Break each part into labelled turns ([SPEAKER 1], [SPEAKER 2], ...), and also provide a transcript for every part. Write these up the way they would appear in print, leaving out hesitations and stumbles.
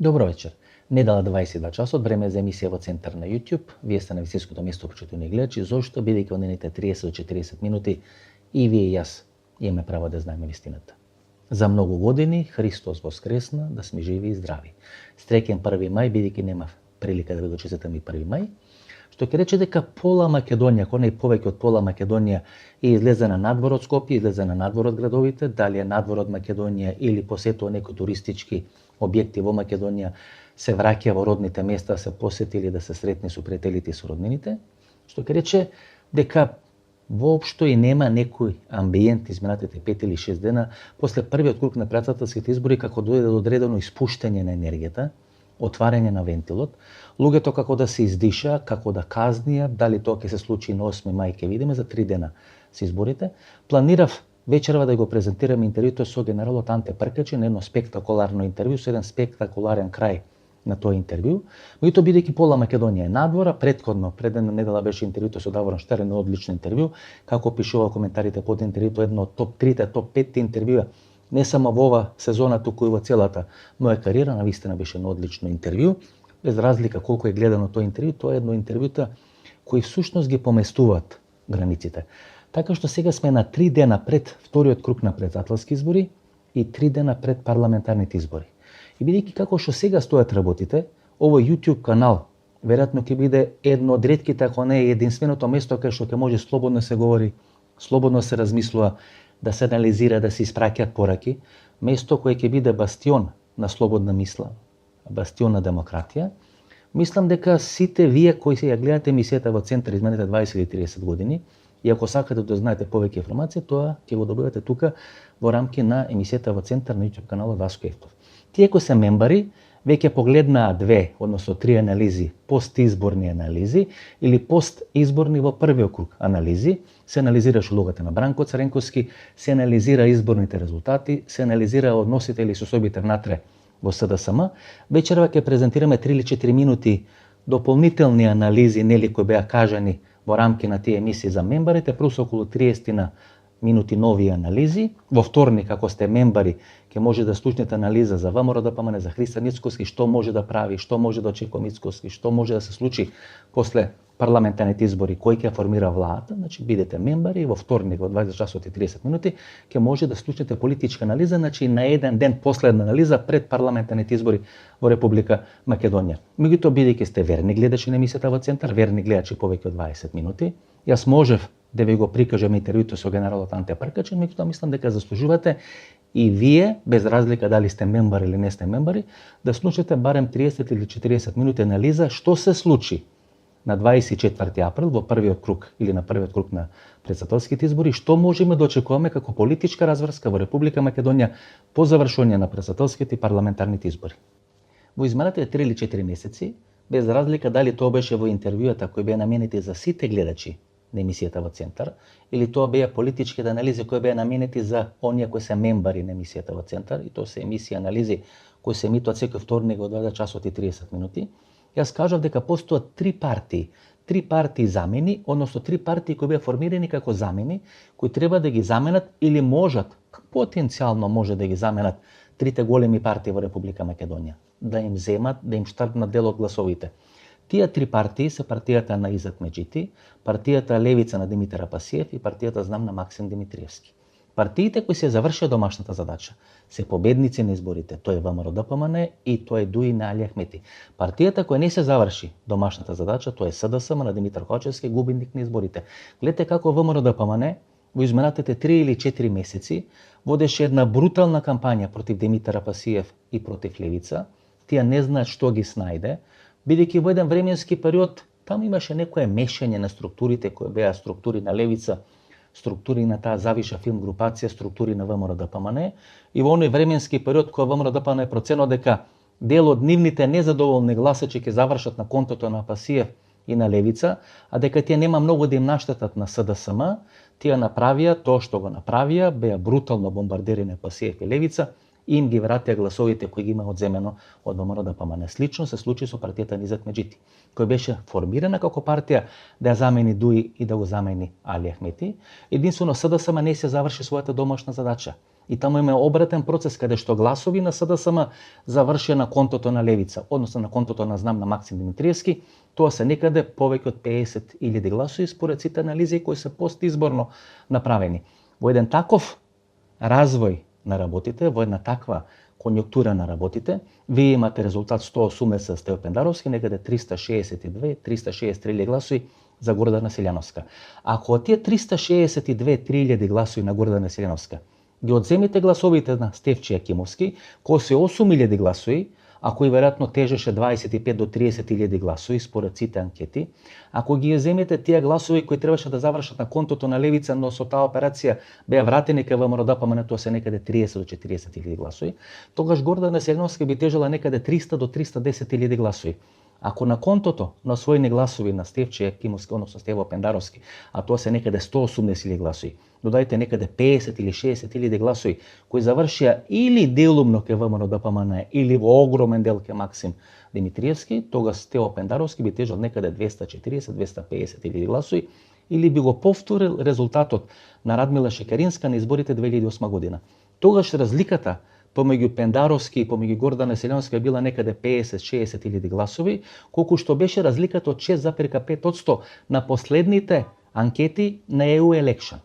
[SPEAKER 1] Добро вечер. Недела 22 часот, време за емисија во Центар на YouTube. Вие сте на вистинското место, почитувани гледачи. Зошто? Бидејќи во нивните 30 до 40 минути и вие и јас имаме право да знаеме вистината. За многу години Христос воскресна, да сме живи и здрави. Среќен 1 мај, бидејќи немав прилика да ви го честитам и 1 мај. Што ќе рече дека пола Македонија, ако не и повеќе од пола Македонија, е излезе на надвор од Скопје, излезе на надвор од градовите, дали е надвор од Македонија или посетува некои туристички објекти во Македонија, се враќа во родните места, се посетили да се сретни со пријателите и со роднините, што ќе рече дека воопшто и нема некој амбиент изминатите 5 или 6 дена после првиот круг на претседателските избори, како дојде до одредено испуштање на енергијата, отварање на вентилот, луѓето како да се издиша, како да казнија, дали тоа ќе се случи на 8 мај, ќе видиме, за 3 дена се изборите. Планирав вечерва да го презентирам интервјуто со генералот Анте Пркачи на едно спектакуларно интервју, со еден спектакуларен крај на тоа интервју. Меѓутоа, бидејќи пола Македонија е надвора, предходно, пред една недела беше интервјуто со Даворан Штерен, одлично интервју, како пишува коментарите под интервјуто, едно од топ 3-те, топ 5-те интервјуа, не само во ова сезона, туку и во целата моја кариера, навистина беше едно одлично интервју, без разлика колку е гледано тоа интервју, тоа е едно интервјута кои всушност ги поместуваат границите. Така што сега сме на 3 дена пред вториот круг на претседателски избори и 3 дена пред парламентарните избори. И бидејќи како што сега стојат работите, овој YouTube канал веројатно ќе биде едно од ретките, ако не е единственото место кај што ќе може слободно се говори, слободно се размислува, да се анализира, да се испраќаат пораки, место кое ќе биде бастион на слободна мисла, бастион на демократија. Мислам дека сите вие кои се ја гледате емисијата во Центар изминалите 20 или 30 години, и ако сакате да знаете повеќе информација, тоа ќе го добивате тука во рамки на емисијата во Центар на YouTube каналот Васко Ефтов. Тие кои се мембари, веќе погледнаа 2, односно 3 анализи, постизборни анализи или постизборни во првиот круг анализи, се анализираше улогата на Бранко Цренковски, се анализира изборните резултати, се анализира односите или состојбите внатре во СДСМ. Вечерва ќе презентираме 3 или 4 минути дополнителни анализи, нели кои беа кажани во рамки на тие емисии за мембарите, плюс околу 30 минути нови анализи. Во вторник, ако сте мембари, ќе може да слушнете анализа за ВМРО ДПМН, за Христо Мицкоски, што може да прави, што може да очекува Мицкоски, што може да се случи после парламентарните избори, кој ќе формира владата. Значи, бидете мембари и во вторник во 20 часот и 30 минути ќе може да слушнете политичка анализа, значи на еден ден последна анализа пред парламентарните избори во Република Македонија. Меѓутоа, бидејќи сте верни гледачи на емисијата во Центар, верни гледачи повеќе од 20 минути, јас можев да ви го прикажам интервјуто со генералот Анте Пркачи, меѓутоа мислам дека заслужувате и вие, без разлика дали сте мембари или не сте мембари, да слушате барем 30 или 40 минути анализа што се случи на 24 април во првиот круг или на првиот круг на претседателските избори, што можеме да очекуваме како политичка разврска во Република Македонија по завршување на претседателските и парламентарните избори. Во изминатите 3 или 4 месеци, без разлика дали тоа беше во интервјуата кои беа наменети за сите гледачи на емисијата во Центар, или тоа беа политичките анализи кои беа наменети за оние кои се мембари на емисијата во Центар, и тоа се емисии анализи кои се емитуваат секој вторник во 20 часот и 30 минути, јас кажав дека постојат 3 партии замени, односно 3 партии кои беа формирани како замени, кои треба да ги заменат или можат, потенцијално може да ги заменат трите големи партии во Република Македонија, да им земат, да им штарпнат дел од гласовите. Тие 3 партии се партијата на Изет Меджити, партијата Левица на Димитар Апасиев и партијата Знам на Максим Димитриевски. Партиите кои се завршија домашната задача се победници на изборите, тоа е ВМРО ДПМН и тоа е ДУИ на Али Ахмети. Партијата која не се заврши домашната задача, тоа е СДСМ на Димитар Кочевски, губитник на изборите. Гледате како ВМРО ДПМН во изминатите 3 или 4 месеци водеше една брутална кампања против Димитар Апасиев и против Левица. Тие не знаат што ги снајде, бидејќи во еден временски период таму имаше некое мешање на структурите кои беа структури на Левица, структури на таа завиша филм групација, структури на ВМРО ДПМН, и во оној временски период кој ВМРО ДПМН процено дека дел од нивните незадоволни гласачи ќе завршат на контото на Апасиев и на Левица, а дека тие нема многу да им наштетат на СДСМ, тие направија тоа што го направија, беа брутално бомбардирани Апасиев и Левица, и им ги вратија гласовите кои ги има одземено од ВМРО ДПМН. Слично се случи со партијата на Изет Меджити, која беше формирана како партија да ја замени ДУИ и да го замени Али Ахмети. Единствено СДСМ не се заврши својата домашна задача. И таму има обратен процес каде што гласови на СДСМ завршија на контото на левица, односно на контото на Знам на Максим Димитриевски, тоа се некаде повеќе од 50.000 гласови според сите анализи кои се постизборно направени. Во еден таков развој на работите, во една таква конјунктура на работите, вие имате резултат 180 за Стево Пендаровски, некаде 362-363 гласови за Гордана Селјановска. Ако од тие 362-3000 гласови на Гордана Селјановска ги одземете гласовите на Стефче Јакимовски, кои се 8000 гласови, а кои веројатно тежеше 25 до 30.000 гласови според сите анкети, ако ги земете тие гласови кои требаше да завршат на контото на левица, но со таа операција беа вратени кај ВМРО-ДПМН, тоа се некаде 30 до 40.000 гласови, тогаш Гордана Селјановска би тежела некаде 300 до 310.000 гласови. Ако на контото на освоени гласови на Стефче Јакимовски, односно Стево Пендаровски, а тоа се некаде 180.000 гласови, додајте некаде 50 или 60.000 гласови кои завршија или делумно ке ВМРО-ДПМН или во огромен дел ке Максим Димитриевски, тогаш Стево Пендаровски би тежал некаде 240-250.000 гласови или би го повторил резултатот на Радмила Шекеринска на изборите 2008 година. Тогаш разликата помеѓу Пендаровски и помеѓу Гордана Селјановска била некаде 50-60.000 гласови, колку што беше разликата од 6,5% на последните анкети на EU Election.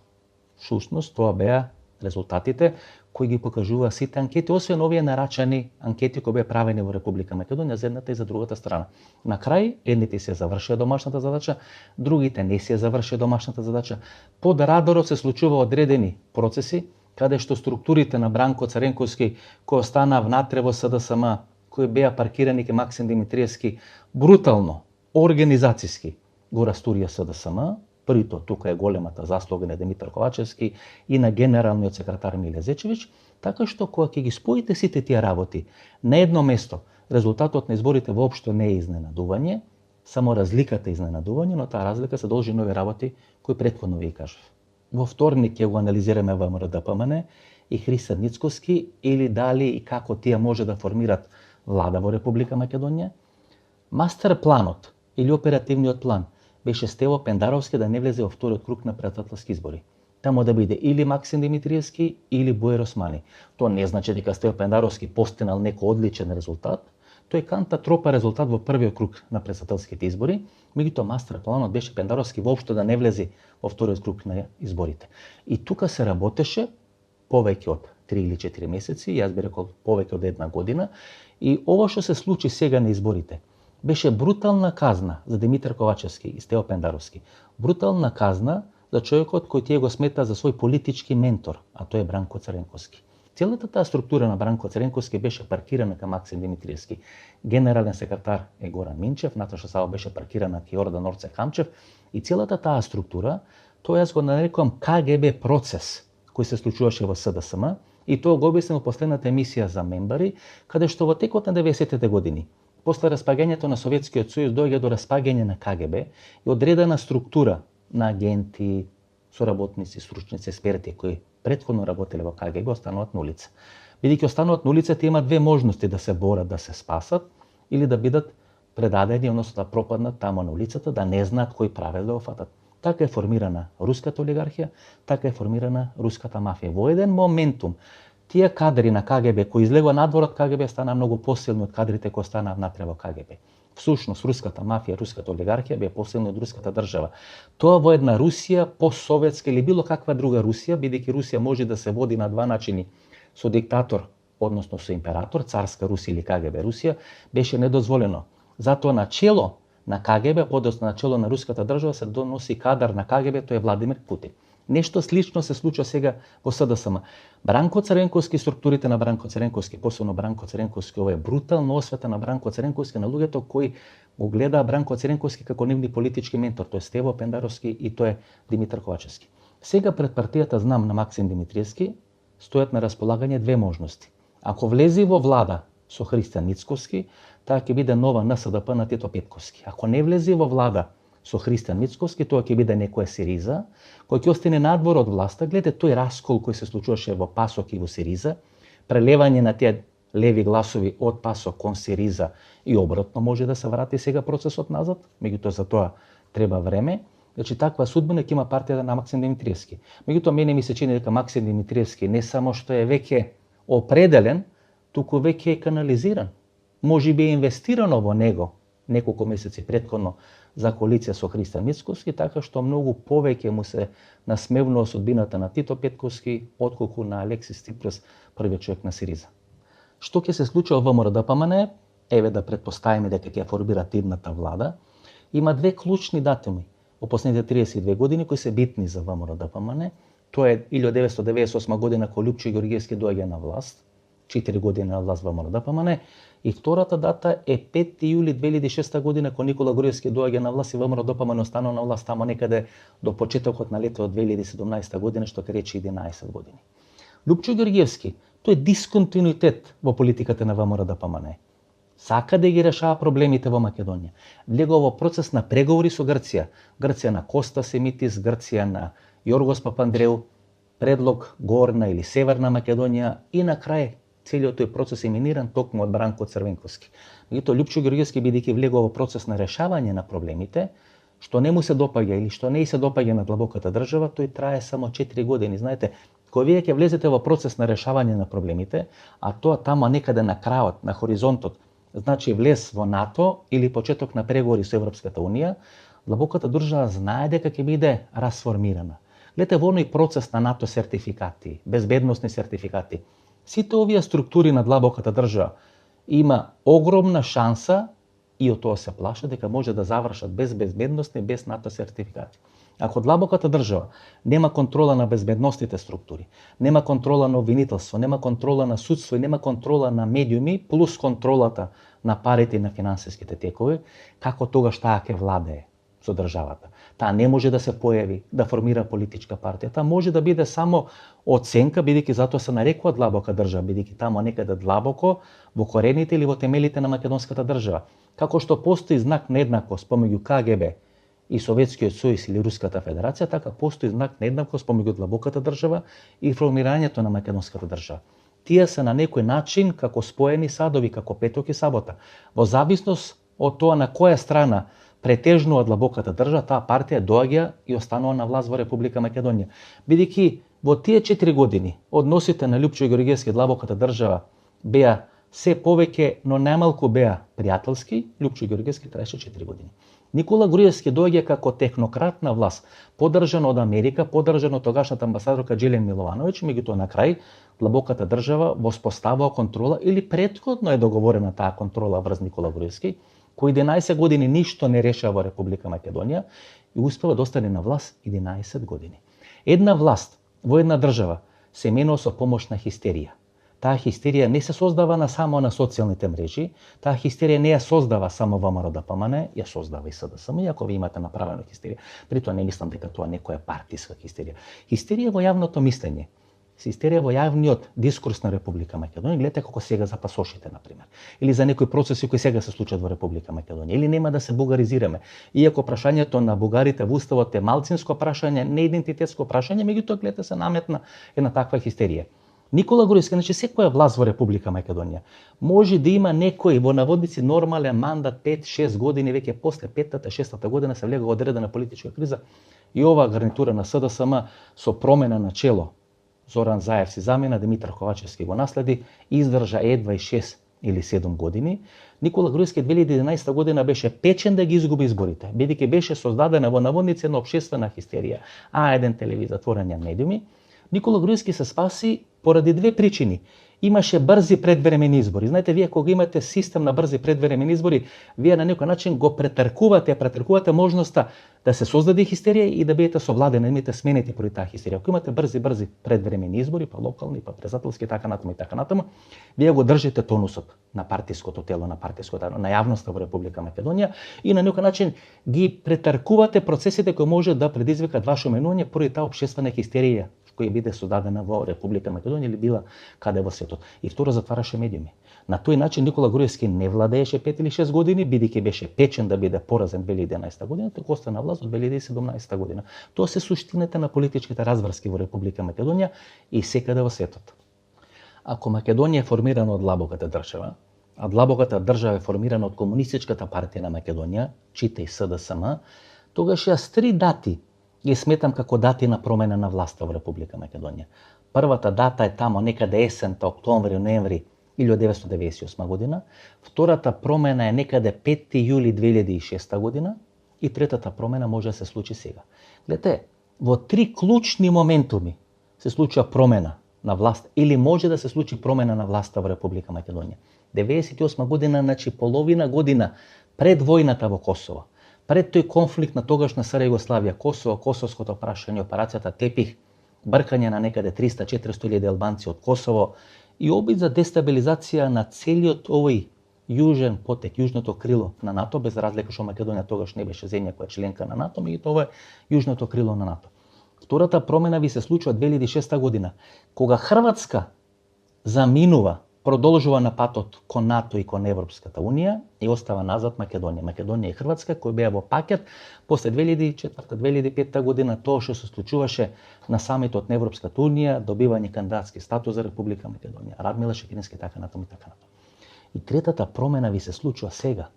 [SPEAKER 1] Всушност тоа беа резултатите кои ги покажува сите анкети, освен овие нарачани анкети кои беа правени во Република Македонија за едната и за другата страна. На крај, едните се завршија домашната задача, другите не се завршија домашната задача. Под радарот се случува одредени процеси, каде што структурите на Бранко Царенковски, кои останаа внатре во СДСМ, кои беа паркирани ке Максим Димитриевски, брутално, организацијски го растурија СДСМ. Првито тука е големата заслуга на Димитар Ковачевски и на генералниот секретар Миле Зечевиќ, така што кога ќе ги споите сите тие работи на едно место, резултатот на изборите воопшто не е изненадување, само разликата е изненадување, но таа разлика се должи на овие работи кои претходно ви кажав. Во вторник ќе го анализираме ВМРО-ДПМН и Христо Ницковски или дали и како тие може да формират влада во Република Македонија. Мастер планот или оперативниот план беше Стево Пендаровски да не влезе во вториот круг на председателски избори. Тамо да биде или Максим Димитриевски или Бојар Османи. Тоа не значи дека Стево Пендаровски постигнал некој одличен резултат, тој канта тропа резултат во првиот круг на председателските избори, меѓутоа мастер планот беше Пендаровски воопшто да не влезе во вториот круг на изборите. И тука се работеше повеќе од 3 или 4 месеци, јас би рекол повеќе од една година, и ова што се случи сега на изборите беше брутална казна за Димитар Ковачевски и Стево Пендаровски. Брутална казна за човекот кој тие го смета за свој политички ментор, а тој е Бранко Царенковски. Целата таа структура на Бранко Царенковски беше паркирана кај Максим Димитриевски. Генерален секретар е Горан Минчев, Наташа Сава беше паркирана кај Јордан Орце Камчев и целата таа структура, тоа јас го нарекувам КГБ процес кој се случуваше во СДСМ и тоа го објаснив во последната емисија за мембари, каде што во текот на 90-те години, после распаѓањето на Советскиот сојуз доаѓа до распаѓање на КГБ и одредена структура на агенти, соработници, стручници, експерти кои претходно работеле во КГБ остануваат на улица. Бидејќи остануваат на улица, има две можности да се борат, да се спасат или да бидат предадени, односно да пропаднат тамо на улицата, да не знаат кој правил да го фатат. Така е формирана руската олигархија, така е формирана руската мафија. Во еден моментум тие кадри на КГБ кои излегува надвор од КГБ стана многу посилни од кадрите кои останаа внатре во КГБ. Всушност, руската мафија, руската олигархија беа посилни од руската држава. Тоа во една Русија, постсоветска или било каква друга Русија, бидејќи Русија може да се води на два начини, со диктатор, односно со император, царска Русија или КГБ Русија, беше недозволено. Затоа начело на КГБ, односно начело на руската држава се доноси кадар на КГБ, тој е Владимир Путин. Нешто слично се случува сега во СДСМ. Бранко Царенковски, структурите на Бранко Царенковски, посебно Бранко Царенковски, ова е брутална освета на Бранко Царенковски, на луѓето кои го глеdaa Бранко Царенковски како нивни политички ментор, тој е Стево Пендаровски и тој е Димитар Ковачевски. Сега пред партијата Знам на Максим Димитриевски стојат на располагање две можности. Ако влези во влада со Христо Ницковски, таа ќе биде нова НСДП на Тито Петковски. Ако не влези во влада со Христо Ницковски, тоа ќе биде некоја Сириза, кој ќе остане надвор од власта. Гледате тој раскол кој се случуваше во ПАСОК и во Сириза, прелевање на тие леви гласови од ПАСОК кон Сириза и обратно може да се врати сега процесот назад, меѓутоа за тоа треба време. Значи таква судбина ќе има партијата на Максим Димитриевски. Меѓутоа мене ми се чини дека Максим Димитриевски не само што е веќе определен, туку веќе е канализиран. Може би е инвестирано во него неколку месеци претходно за коалиција со Христијан Мицковски, така што многу повеќе му се насмевнува судбината на Тито Петковски отколку на Алексис Ципрас, првиот човек на СИРИЗА. Што ќе се случи во ВМРО-ДПМНЕ? Еве да претпоставиме дека ќе формираат идната влада. Има две клучни датуми во последните 32 години кои се битни за ВМРО-ДПМНЕ. Тоа е 1998 година кога Лјупчо Ѓорѓевски доаѓа на власт, 4 години на власт во ВМРО-ДПМНЕ, и втората дата е 5 јули 2006 година кога Никола Груевски доаѓа на власт и ВМРО-ДПМНЕ останува на власт тамо некаде до почетокот на лето од 2017 година, што ќе рече 11 години. Лјупчо Ѓорѓевски, тој е дисконтинуитет во политиката на ВМРО-ДПМНЕ. Сака да ги решава проблемите во Македонија. Влегува во процес на преговори со Грција. Грција на Коста Семитис, Грција на Јоргос Папандреу, предлог Горна или Северна Македонија и на крај целиот тој процес е миниран токму од Бранко Црвенковски. Меѓутоа Лјупчо Ѓорѓевски бидејќи влегува во процес на решавање на проблемите, што не му се допаѓа или што не и се допаѓа на длабоката држава, тој трае само 4 години. Знаете, кога вие ќе влезете во процес на решавање на проблемите, а тоа тамо некаде на крајот, на хоризонтот, значи влез во НАТО или почеток на преговори со Европската Унија, длабоката држава знае дека ќе биде расформирана. Гледате во оној процес на НАТО сертификати, безбедносни сертификати. Сите овие структури на длабоката држава има огромна шанса и од тоа се плашат дека може да завршат без безбедносни, без НАТО сертификати. Ако длабоката држава нема контрола на безбедносните структури, нема контрола на обвинителство, нема контрола на судство и нема контрола на медиуми, плюс контролата на парите и на финансиските текови, како тогаш таа ќе владее со државата? Таа не може да се појави, да формира политичка партија. Таа може да биде само оценка, бидејќи затоа се нарекува длабока држава, бидејќи тамо некаде длабоко во корените или во темелите на македонската држава. Како што постои знак на еднаквост помеѓу КГБ и Советскиот сојуз или Руската федерација, така постои знак на еднаквост помеѓу длабоката држава и формирањето на македонската држава. Тие се на некој начин како споени садови, како петок и сабота. Во зависност од тоа на која страна претежнува длабоката држава, таа партија доаѓа и останува на власт во Република Македонија. Бидејќи во тие 4 години односите на Лјупчо Ѓорѓевски длабоката држава беа се повеќе, но најмалку беа пријателски. Лјупчо Ѓорѓевски траеше 4 години. Никола Груевски доаѓа како технократ на власт, поддржан од Америка, поддржан од тогашната амбасадорка Џелен Миловановиќ, меѓутоа на крај длабоката држава воспоставува контрола или претходно е договорена таа контрола врз Никола Груевски, кој 11 години ништо не решава во Република Македонија и успева да остане на власт 11 години. Една власт во една држава се менува со помош на хистерија. Таа хистерија не се создава само на социјалните мрежи, таа хистерија не ја создава само ВМРО-ДПМНЕ, ја создава и СДСМ, и ако ви имате направено хистерија. При тоа не мислам дека тоа некоја партиска хистерија. Хистерија во јавното мислење. Хистерија во јавниот дискурс на Република Македонија, гледате како сега за пасошите, например, или за некои процеси кои сега се случат во Република Македонија, или нема да се бугаризираме. Иако прашањето на бугарите во уставот е малцинско прашање, не идентитетско прашање, меѓутоа гледате се наметна една таква хистерија. Никола Груевски, значи секоја власт во Република Македонија може да има некој во наводници нормален мандат 5-6 години, веќе после 5-та-6-та година се влегува одредена политичка криза и оваа гарнитура на СДСМ со промена на чело Зоран Заев си замена, Димитар Ковачевски го наследи, издржа едва и 6 или 7 години. Никола Груевски 2011 година беше печен да ги изгуби изборите, бидејќи беше создадена во наводници една општествена хистерија, А1 телевизија, отворење медиуми. Никола Груевски се спаси поради две причини. Имаше брзи предвремени избори. Знаете, вие кога имате систем на брзи предвремени избори, вие на некој начин го претркувате можноста да се создаде хистерија и да бидете совладени, да имате сменети поради таа хистерија. Ако имате брзи предвремени избори, па локални, па председателски, така натаму, вие го држите тонусот на партиското тело, на јавноста во Република Македонија и на некој начин ги претркувате процесите кои може да предизвикат ваше менување поради таа општествена хистерија која биде создадена во Република Македонија или била каде во светот. И второ, затвараше медиуми. На тој начин Никола Груевски не владееше 5 или 6 години, бидејќи беше печен да биде поразен 2011 година, туку остана на власт од 2017 година. Тоа се суштината на политичките разврски во Република Македонија и секаде во светот. Ако Македонија е формирана од длабоката држава, а длабоката држава е формирана од Комунистичката партија на Македонија, чита и СДСМ, Тогаш јас 3 дати ги сметам како дати на промена на власта во Република Македонија. Првата дата е тамо некаде есента, октомври, ноември 1998 година. Втората промена е некаде 5 јули 2006 година. И третата промена може да се случи сега. Гледате, во 3 клучни моментуми се случува промена на власт или може да се случи промена на власта во Република Македонија. 98 година, значи половина година пред војната во Косово, пред тој конфликт на тогашна СР Југославија, Косово, косовското прашање, операцијата Тепих, бркање на некаде 300-400 илјади албанци од Косово и обид за дестабилизација на целиот овој јужен потек, јужното крило на НАТО, без разлика што Македонија тогаш не беше земја која е членка на НАТО, меѓутоа ова е јужното крило на НАТО. Втората промена ви се случува 2006 година, кога Хрватска заминува, продолжува на патот кон НАТО и кон Европската Унија и остава назад Македонија. Македонија и Хрватска кои беа во пакет после 2004-2005 година, тоа што се случуваше на самитот на Европската Унија, добивање кандидатски статус за Република Македонија, Радмила Шекерински така натаму и така натаму. И третата промена ви се случува сега.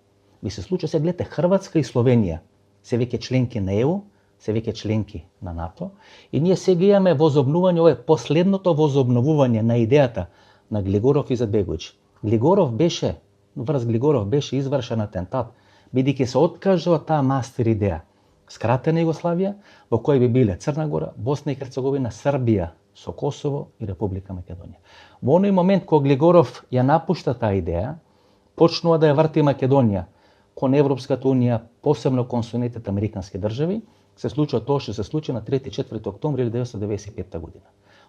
[SPEAKER 1] Ви се случува сега, гледате, Хрватска и Словенија се веќе членки на ЕУ, се веќе членки на НАТО и ние сега имаме возобнување, ова е последното возобновување на идејата на Глигоров и Иzetbegović. Врз Глигоров беше извршен атентат, бидејќи се откажува таа мастер идеја. Скратена Југославија, во која би биле Црна Гора, Босна и Херцеговина, Србија со Косово и Република Македонија. Во оној момент кога Глигоров ја напушта таа идеја, почнува да ја врти Македонија кон Европската Унија, посебно кон Соединетите американски држави, се случува тоа што се случи на 3-4 октомври 1995 година.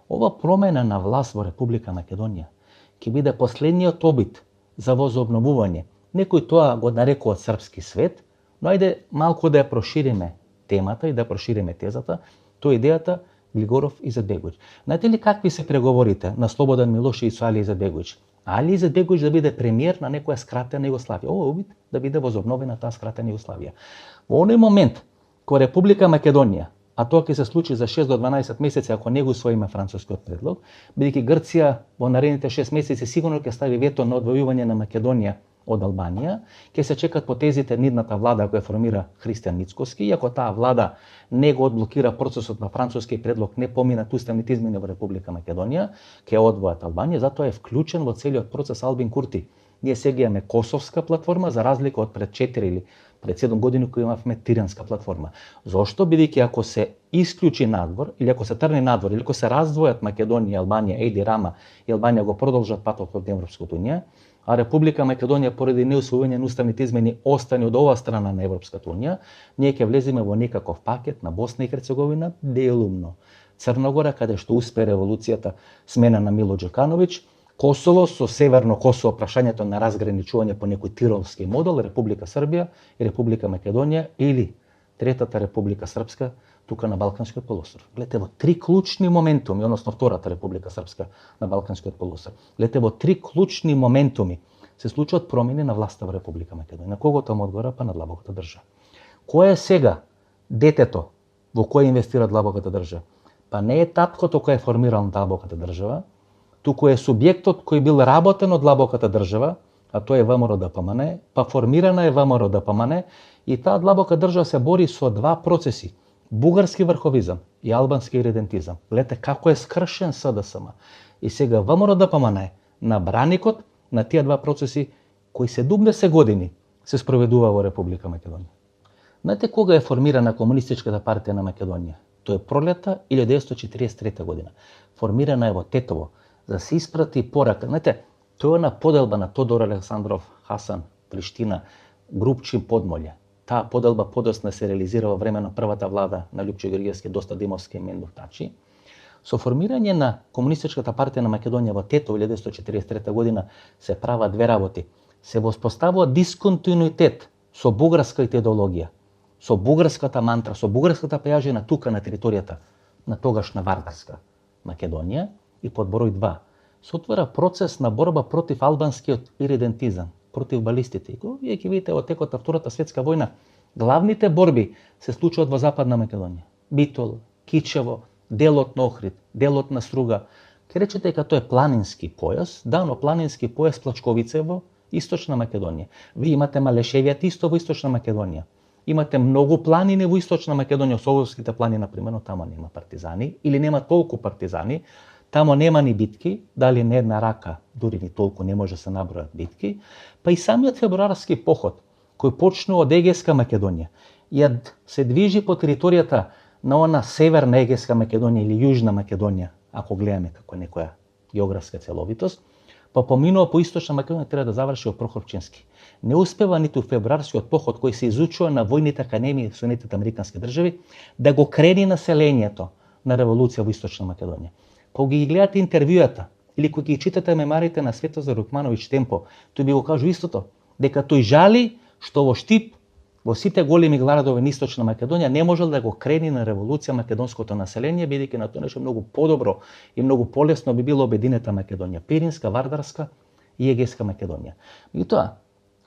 [SPEAKER 1] Ова промена на власт во Република Македонија ќе биде последниот обид за возобновување. Некои тоа го нарекуваат српски свет, но ајде малку да ја прошириме темата и да прошириме тезата, тоа е идејата Глигоров и Izetbegović. Знаете ли какви се преговорите на Слободан Милошевиќ со Али Izetbegović? Али Izetbegović да биде премиер на некоја скратена Југославија. Ова обид да биде возобновена таа скратена Југославија. Во оној момент кога Република Македонија, а тоа ќе се случи за 6 до 12 месеци ако не го усвоиме францускиот предлог, бидејќи Грција во наредните 6 месеци сигурно ќе стави вето на одвојување на Македонија од Албанија, ќе се чекат потезите нидната влада која формира Христијан Мицкоски, и ако таа влада не го одблокира процесот на француски предлог, не поминат уставните измени во Република Македонија, ќе одвојат Албанија, затоа е вклучен во целиот процес Албин Курти. Ние сега имаме косовска платформа за разлика од пред 4 или пред 7 години кој имавме тиранска платформа. Зошто? Бидејќи ако се исклучи надвор или ако се трне надвор или ако се раздвојат Македонија, Албанија, Еди Рама и Албанија го продолжат патот од Европската Унија, а Република Македонија поради неусвојување на уставните измени остане од оваа страна на Европската Унија, ние ќе влеземе во некаков пакет на Босна и Херцеговина, делумно Црна Гора, каде што успе револуцијата смена на Мило Џукановиќ, Косово со Северно Косово, прашањето на разграничување по некој тиролски модел, Република Србија и Република Македонија или Третата Република Српска тука на Балканскиот полуостров. Гледате во 3 клучни моментуми, односно Втората Република Српска на Балканскиот полуостров. Гледате во 3 клучни моментуми се случуваат промени на власта во Република Македонија. На кого тоа му одговара? Па на длабоката држава. Кој е сега детето во кој инвестира длабоката држава? Па не е таткото кој е формирал длабоката држава, туку е субјектот кој бил работен од длабоката држава, а тоа е ВМРО ДПМН, па формирана е ВМРО ДПМН и таа длабока држава се бори со два процеси: бугарски врховизам и албански редентизам. Гледате како е скршен СДСМ. И сега ВМРО ДПМН е на браникот на тие два процеси кои 70 години се спроведува во Република Македонија. Знаете кога е формирана Комунистичката партија на Македонија? Тоа е пролета 1943 година. Формирана е во Тетово за се испрати порака. Знаете, тоа на поделба на Тодор Александров, Хасан, Приштина, Групчин, Подмолје. Таа поделба подоцна се реализира во време на првата влада на Љупчо Георгиевски, Доста Димовски и Мендов Тачи. Со формирање на Комунистичката партија на Македонија во Тетово 1943 година се прават две работи. Се воспоставува дисконтинуитет со бугарската идеологија, со бугарската мантра, со бугарската пејажина тука на територијата на тогашна Вардарска Македонија, и под број 2 се отвора процес на борба против албанскиот иредентизам, против балистите. И вие ќе видите во текот на Втората светска војна, главните борби се случуваат во Западна Македонија. Битол, Кичево, делот на Охрид, делот на Струга. Ке речете дека тоа е планински појас, да, но планински појас Плачковице во Источна Македонија. Вие имате Малешевијата исто во Источна Македонија. Имате многу планини во Источна Македонија, Сововските планини, например, но тамо нема партизани, или нема толку партизани, тамо нема ни битки, дали не една рака, дури ни толку не може да се набројат битки, па и самиот февруарски поход, кој почнува од Егејска Македонија, ја се движи по територијата на она северна Егејска Македонија или Јужна Македонија, ако гледаме како некоја географска целовитост, па поминува по Источна Македонија, треба да заврши во Прохорчински. Не успева ниту февруарскиот поход кој се изучува на војните академии в Соединетите Американски држави да го крени населението на револуција во Источна Македонија. Кога ги гледате интервјуата или кога ги читате мемоарите на Светозар Рукмановиќ Темпо, тој би го кажал истото, дека тој жали што во Штип, во сите големи градови на Источна Македонија не можел да го крени на револуција македонското население, бидејќи на тоа нешто многу подобро и многу полесно би било обединета Македонија, Пиринска, Вардарска и Егејска Македонија. Меѓутоа,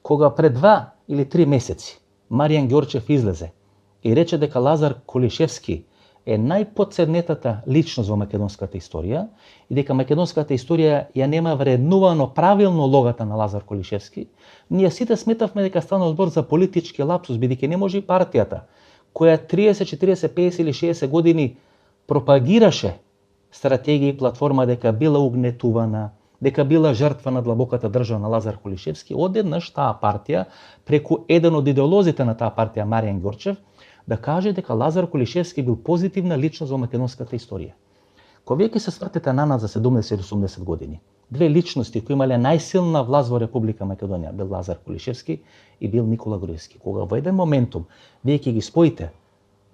[SPEAKER 1] кога пред 2 или 3 месеци Маријан Ѓорчев излезе и рече дека Лазар Кулишевски е најподценетата личност во македонската историја и дека македонската историја ја нема вреднувано правилно логата на Лазар Кулишевски, ние сите сметавме дека станува збор за политички лапсус, бидејќи не може и партијата, која 30, 40, 50 или 60 години пропагираше стратегија и платформа дека била угнетувана, дека била жртва на длабоката држава на Лазар Кулишевски, одеднаш таа партија, преку еден од идеолозите на таа партија, Маријан Ѓорчев, да каже дека Лазар Кулишевски бил позитивна личност во македонската историја. Кога вие ќе се свртите нанад за 70-80 години, две личности кои имале најсилна власт во Република Македонија бил Лазар Кулишевски и бил Никола Груевски. Кога во еден моментум вие ќе ги споите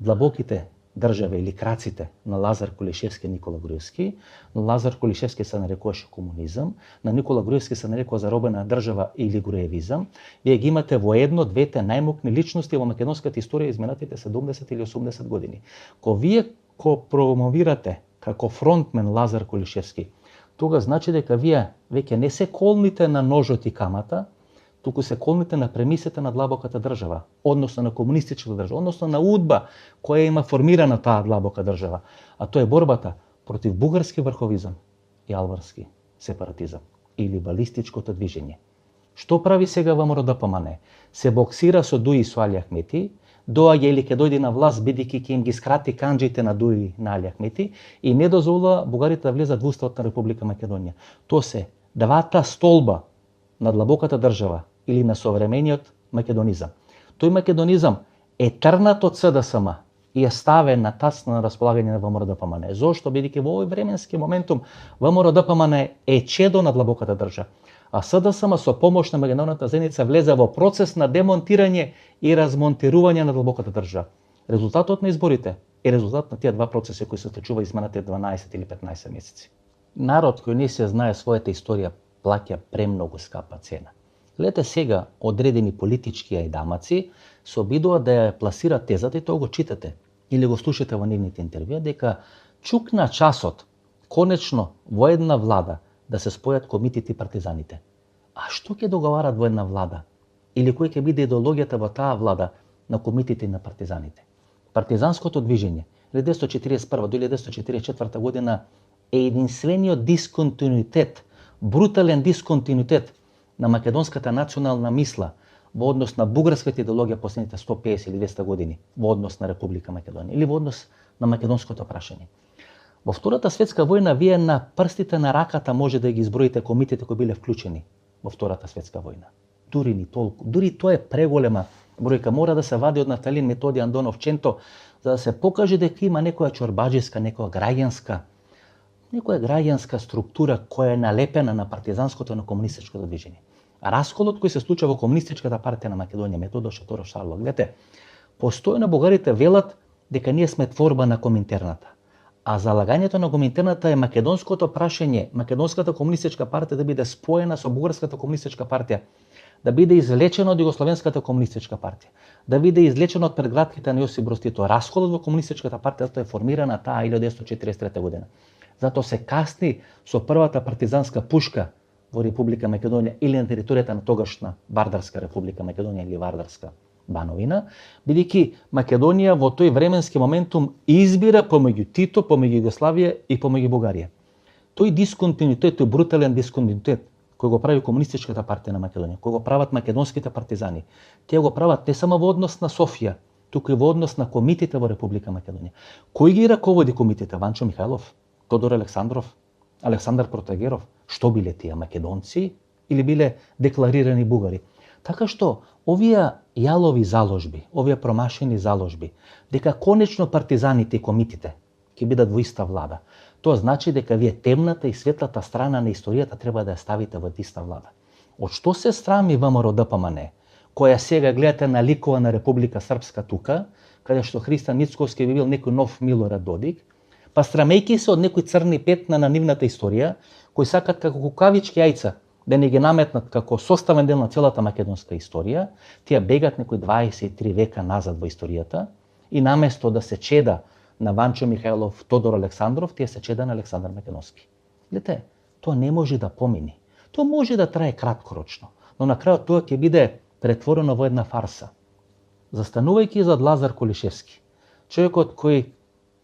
[SPEAKER 1] длабоките држави или краците на Лазар Кулишевски и Никола Груевски, на Лазар Кулишевски се нарекуваше комунизам, на Никола Груевски се нарекува заробена држава или груевизам, вие ги имате во едно двете најмокни личности во македонската историја изминатите 70 или 80 години. Кога вие промовирате како фронтмен Лазар Кулишевски, тога значи дека вие веќе не се колните на ножот и камата, туку се колните на премисите на длабоката држава, односно на комунистичката држава, односно на УДБА која има формирана таа длабока држава, а тоа е борбата против бугарски врховизам и албански сепаратизам или балистичкото движење. Што прави сега ВМРО ДПМН? Се боксира со Дуи и со Али Ахмети, доаѓа или ќе дојде на власт бидејќи ќе им ги скрати канџите на Дуи на Али Ахмети и не дозволува бугарите да влезат во Уставот на Република Македонија. Тоа се двата столба на длабоката држава или на современиот македонизам. Тој македонизам е трнат од СДСМ и е ставен на тацна на располагање на ВМРО ДПМН. Зошто? Бидејќи во овој временски моментум ВМРО ДПМН е чедо на длабоката држава, а СДСМ со помош на меѓународната заедница влезе во процес на демонтирање и размонтирување на длабоката држава. Резултатот на изборите е резултат на тие два процеси кои се случува изминатите 12 или 15 месеци. Народ кој не се знае својата историја плаќа премногу скапа цена. Гледате сега, одредени политички ајдамаци се обидуваат да ја пласираат тезата и тоа го читате или го слушате во нивните интервјуа дека чукна часот конечно во една влада да се спојат комитите и партизаните. А што ќе договарат во една влада? Или кој ќе биде идеологијата во таа влада на комитите и на партизаните? Партизанското движење 1941 до 1944 година е единствениот дисконтинуитет, брутален дисконтинуитет на македонската национална мисла во однос на бугарската идеологија последните 150 или 200 години во однос на Република Македонија или во однос на македонското прашање. Во Втората светска војна вие на прстите на раката може да ги изброите комитите кои биле вклучени во Втората светска војна. Дури ни толку. Дури тоа е преголема бројка. Мора да се вади од Наталин, Методи, Андонов, Ченто, за да се покаже дека има некоја чорбаџиска, некоја граѓанска структура која е налепена на партизанското и на комунистичкото движење. А расколот кој се случува во комунистичката партија на Македонија, Методо Шаторов Шарло, гледате, постојано бугарите велат дека ние сме творба на Коминтерната. А залагањето на Коминтерната е македонското прашање, македонската комунистичка партија да биде споена со бугарската комунистичка партија, да биде извлечено од Југословенската комунистичка партија, да биде извлечено од предградките на Јосип Брз Тито. Расколот во комунистичката партија тоа е формирана таа 1943 година. Затоа се касни со првата партизанска пушка во Република Македонија или на територијата на тогашна Вардарска Република Македонија или Вардарска Бановина, бидејќи Македонија во тој временски моментум избира помеѓу Тито, помеѓу Југославија и помеѓу Бугарија. Тој дисконтинуитет, тој брутален дисконтинуитет кој го прави Комунистичката партија на Македонија, кој го прават македонските партизани, тие го прават не само во однос на Софија, туку и во однос на комитите во Република Македонија. Кој ги раководи комитите? Ванчо Михајлов, Тодор Александров, Александар Протагеров. Што биле тие, македонци или биле декларирани бугари? Така што овие јалови заложби, овие промашени заложби, дека конечно партизаните и комитите ќе бидат во иста влада, тоа значи дека вие темната и светлата страна на историјата треба да ја ставите во иста влада. Од што се срами ВМРО ДПМН, која сега гледате наликува на Република Српска тука, каде што Христан Мицковски би бил некој нов Милорад Додик, па срамејки се од некои црни петна на нивната историја, кои сакат како кукавички јајца да не ги наметнат како составен дел на целата македонска историја, тие бегат некои 23 века назад во историјата и наместо да се чеда на Ванчо Михајлов, Тодор Александров, тие се чеда на Александар Македонски. Гледате, тоа не може да помини. Тоа може да трае краткорочно, но на крајот тоа ќе биде претворено во една фарса. Застанувајќи зад Лазар Колишевски, човекот кој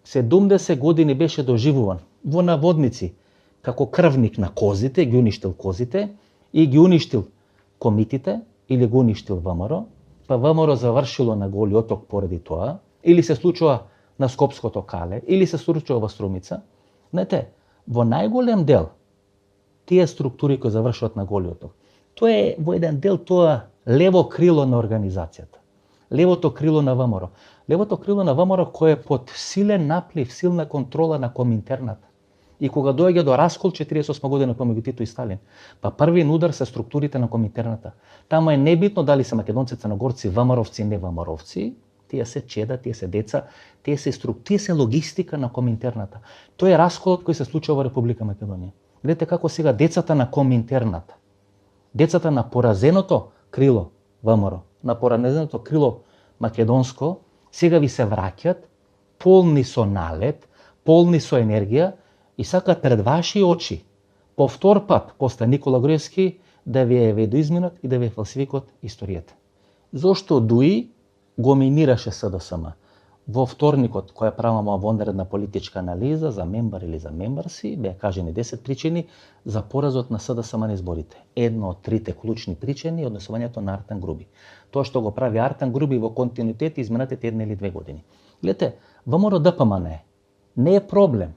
[SPEAKER 1] 70 години беше доживуван во наводници како крвник на козите, ги уништил козите и ги уништил комитите или ги уништил ВМРО, па ВМРО завршило на Голи оток поради тоа, или се случува на Скопското кале, или се случува во Струмица. Знаете, во најголем дел тие структури кои завршуваат на Голи оток, тоа е во еден дел тоа лево крило на организацијата. Левото крило на ВМРО. Левото крило на ВМРО кој е под силен наплив, силна контрола на Коминтерната. И кога доаѓа до раскол 48 година помеѓу Тито и Сталин, па првиот удар се структурите на Коминтерната. Таму е небитно дали се македонци, црногорци, ВМРО-вци, не ВМРО-вци, тие се чеда, тие се деца, тие се логистика на Коминтерната. Тоа е расколот кој се случува во Република Македонија. Гледате како сега децата на Коминтерната, децата на поразеното крило ВМРО, на поразеното крило македонско, сега ви се враќат полни со налет, полни со енергија и сакат пред ваши очи повтор пат после Никола Груевски да ви е видоизменот и да ви е фалсификот историјата. Зошто Дуи го минираше СДСМ? Во вторникот, која правам вонредна политичка анализа за мембар или за мембарси, беа кажени 10 причини за поразот на СДСМ на изборите. Една од трите клучни причини е однесувањето на Артан Груби. Тоа што го прави Артан Груби во континуитет изминатите 1 или 2 години. Гледате, ВМРО ДПМН не е проблем.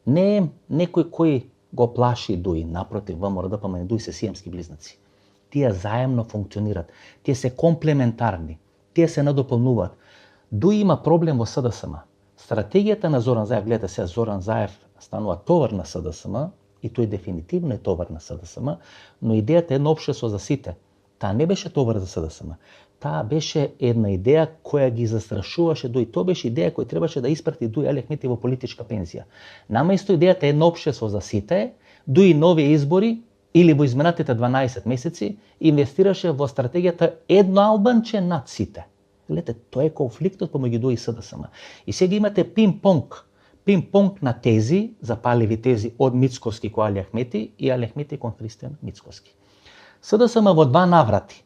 [SPEAKER 1] Не е некој кој го плаши Дуи, напротив, ВМРО ДПМН и Дуи се сиемски близнаци. Тие заемно функционират, тие се комплементарни, тие се надополнуваат. Дуи има проблем во СДСМ. Стратегијата на Зоран Заев, гледате се, Зоран Заев станува товар на СДСМ и тој дефинитивно е товар на СДСМ, но идејата е едно општество за сите. Таа не беше товар за СДСМ. Таа беше една идеја која ги застрашуваше Дуи. Тоа беше идеја која требаше да испрати Дуи Али Ахмети во политичка пензија. Наместо идејата е едно општество за сите, Дуи нови избори или во изминатите 12 месеци инвестираше во стратегијата едно албанче над сите. Гледате, тоа е конфликтот помеѓу Дуи и СДСМ. И сега имате пинг-понг на тези, запаливи тези од Мицковски кон Али Ахмети и Али Ахмети кон Христијан Мицковски. СДСМ во два наврати,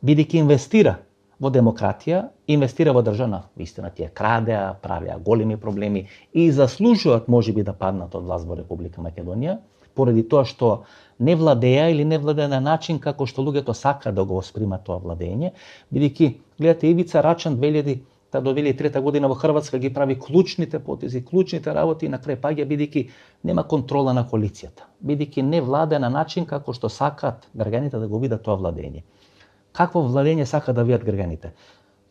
[SPEAKER 1] бидејќи инвестира во демократија, инвестира во држана, вистина тие крадеа, правеа големи проблеми и заслужуваат можеби да паднат од власт во Република Македонија, поради тоа што не владеа или не владеа на начин како што луѓето сака да го воспримат тоа владење, бидејќи гледате Ивица Рачан 2003 година во Хрватска ги прави клучните потези, клучните работи и на крај паѓа бидејќи нема контрола на коалицијата, бидејќи не владее на начин како што сакаат граѓаните да го видат тоа владење. Какво владење сака да видат граѓаните?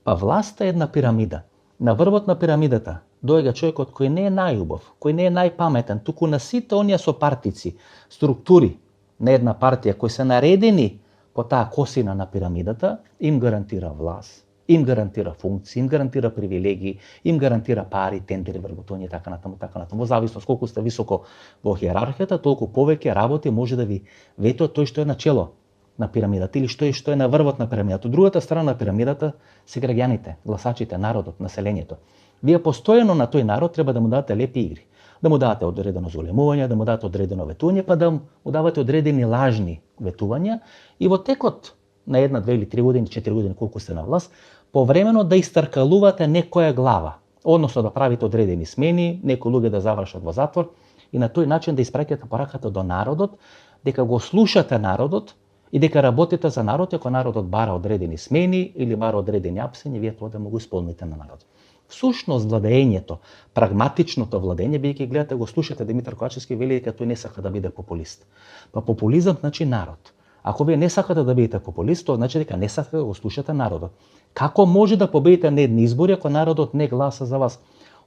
[SPEAKER 1] Па власта е една пирамида. На врвот на пирамидата доаѓа човекот кој не е најубав, кој не е најпаметен, туку на сите оние сопартици, структури на една партија кои се наредени по таа косина на пирамидата, им гарантира власт, им гарантира функции, им гарантира привилегии, им гарантира пари, тендери, вработување, така натаму. Во зависност колку сте високо во хиерархијата, толку повеќе работи може да ви ветува тој што е на чело на пирамидата или што е на врвот на пирамидата. Од другата страна на пирамидата се граѓаните, гласачите, народот, населението. Вие постојано на тој народ треба да му дадете лепи игри. Да му дадете одредено зголемување, да му дадете одредено ветување, па да му давате одредени лажни ветувања и во текот на 1, 2 или 3 години, 4 години колку сте на власт, повремено да истркалувате некоја глава, односно да правите одредени смени, некои луѓе да завршат во затвор и на тој начин да испраќате пораката до народот, дека го слушате народот и дека работите за народ, ако народот бара одредени смени или бара одредени апсени, вие тоа да му го исполните на народот. Всушност владењето, прагматичното владење, бидејќи гледате го слушате Димитар Ковачевски вели дека тој не сака да биде популист. Па популизам значи народ. Ако вие не сакате да бидете популист, тоа значи дека не сакате да го слушате народот. Како може да победите на едни избори ако народот не гласа за вас?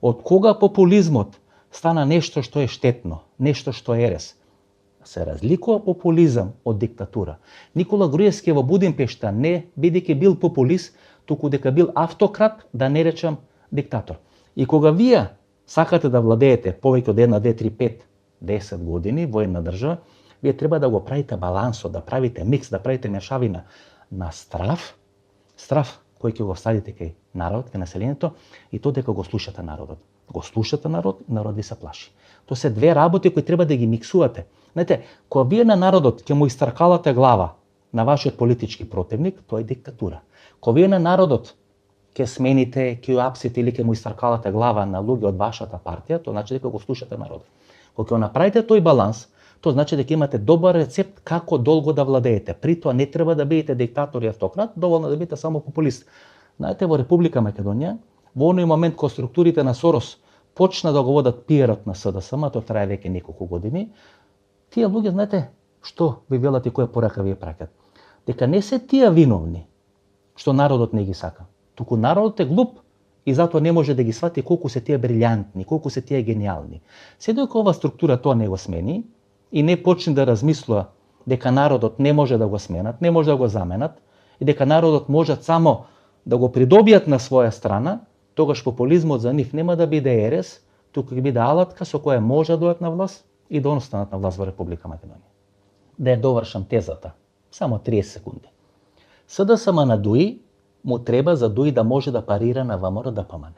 [SPEAKER 1] Од кога популизмот стана нешто што е штетно, нешто што е ерес? Се разликува популизам од диктатура. Никола Груевски во Будимпешта не бидејќи бил популист, туку дека бил автократ, да не речам диктатор. И кога вие сакате да владеете повеќе од 1, 2, 3, 5, 10 години во една држава, вие треба да го правите балансот, да правите микс, да правите мешавина на страв кој ќе го вставите кај народот, кај населението, и тоа дека го слушате народот. Го слушате народ ви се плаши. Тоа се две работи кои треба да ги миксувате. Знаете, кога вие на народот ќе му истркалате глава на вашиот политички противник, тоа е диктатура. Кога вие на народот ќе смените, ќе ја апсите или ќе му истркалате глава на луѓе од вашата партија, тоа значи дека го слушате народот. Кога ќе направите тој баланс, тоа значи дека имате добар рецепт како долго да владеете. При тоа не треба да бидете диктатор и автократ, доволно да бидете само популист. Знаете, во Република Македонија, во оној момент кога структурите на Сорос почна да го водат пиерот на СДСМ, тоа трае веќе неколку години, тие луѓе, знаете, што ви велат и која порака ви праќат? Дека не се тие виновни што народот не ги сака, туку народот е глуп и затоа не може да ги свати колку се тие брилјантни, колку се тие гениални. Се додека ова структура тоа не го смени и не почне да размислува дека народот не може да го сменат, не може да го заменат и дека народот може само да го придобијат на своја страна, тогаш популизмот за нив нема да биде ерес, туку ќе биде алатка со која може да дојдат на власт и да останат на власт во Република Македонија. Да ја довршам тезата, само 30 секунди. СДСМ на ДУИ му треба за ДУИ да може да парира на ВМРО ДПМН.